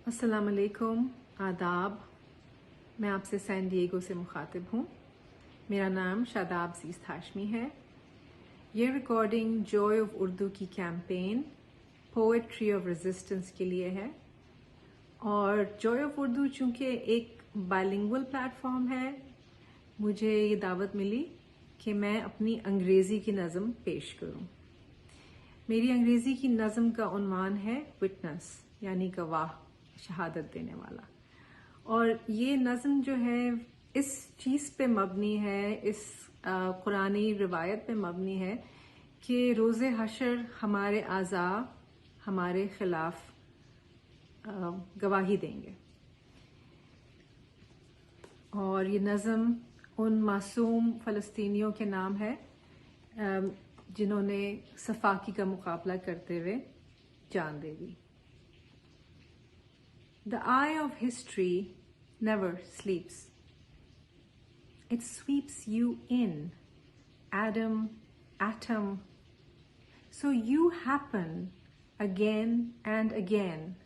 अस्सलाम वालेकुम, आदाब। मैं आपसे सैन डिएगो से मुखातिब हूँ। मेरा नाम शादाब ज़ीस्त हाशमी है। ये रिकॉर्डिंग जॉय ऑफ उर्दू की कैंपेन पोएट्री ऑफ रेजिस्टेंस के लिए है। और जॉय ऑफ उर्दू चूँकि एक बाइलिंगुअल प्लेटफॉर्म है, मुझे ये दावत मिली कि मैं अपनी अंग्रेज़ी की नज़म पेश करूँ। मेरी अंग्रेज़ी की नज़म का उन्वान है विटनेस, यानी गवाह, शहादत देने वाला। और ये नज़म जो है इस चीज़ पे मबनी है, इस कुरानी रिवायत पे मबनी है कि रोज़े हशर हमारे आज़ा हमारे ख़िलाफ़ गवाही देंगे। और ये नज़म उन मासूम फ़लस्तीनियों के नाम है जिन्होंने सफाकी का मुकाबला करते हुए जान दे दी। The eye of history never sleeps. It sweeps you in, atom. So you happen again and again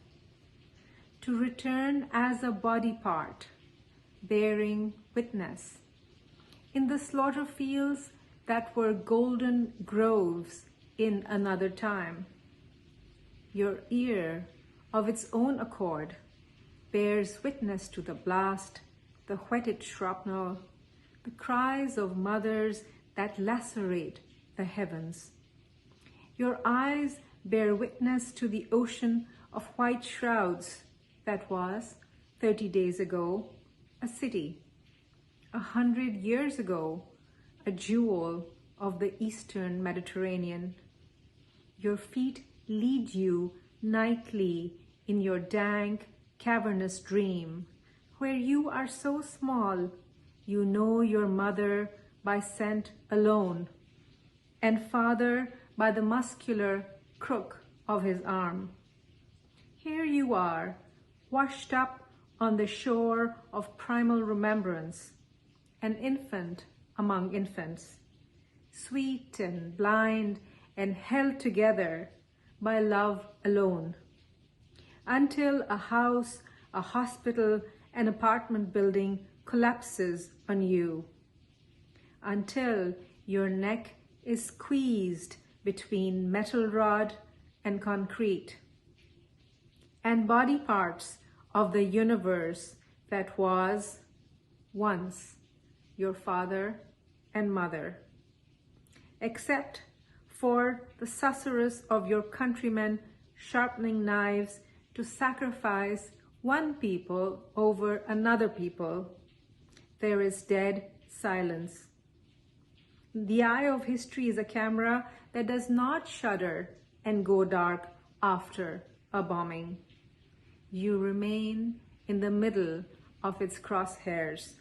to return as a body part, bearing witness in the slaughter fields that were golden groves in another time. Your ear, of its own accord, bears witness to the blast, the whetted shrapnel, the cries of mothers that lacerate the heavens. Your eyes bear witness to the ocean of white shrouds that was, 30 days ago, a city. 100 years ago, a jewel of the Eastern Mediterranean. Your feet lead you nightly in your dank, cavernous dream, where you are so small, you know your mother by scent alone, and father by the muscular crook of his arm. Here you are, washed up on the shore of primal remembrance, an infant among infants, sweet and blind and held together by love alone, until a house, a hospital, an apartment building collapses on you, until your neck is squeezed between metal rod and concrete, and body parts of the universe that was once your father and mother, except for the susurrus of your countrymen sharpening knives to sacrifice one people over another people, there is dead silence. The eye of history is a camera that does not shudder and go dark after a bombing. You remain in the middle of its crosshairs.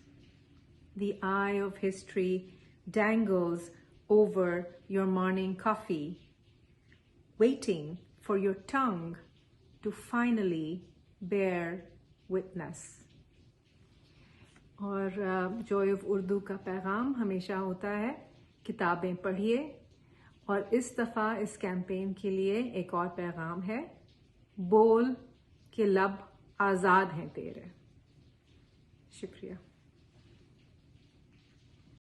The eye of history dangles over your morning coffee, waiting for your tongue to finally bear witness. और Joy of Urdu का पैगाम हमेशा होता है किताबें पढ़िए, और इस दफ़ा इस कैंपेन के लिए एक और पैगाम है, बोल के लब आज़ाद हैं तेरे। शुक्रिया।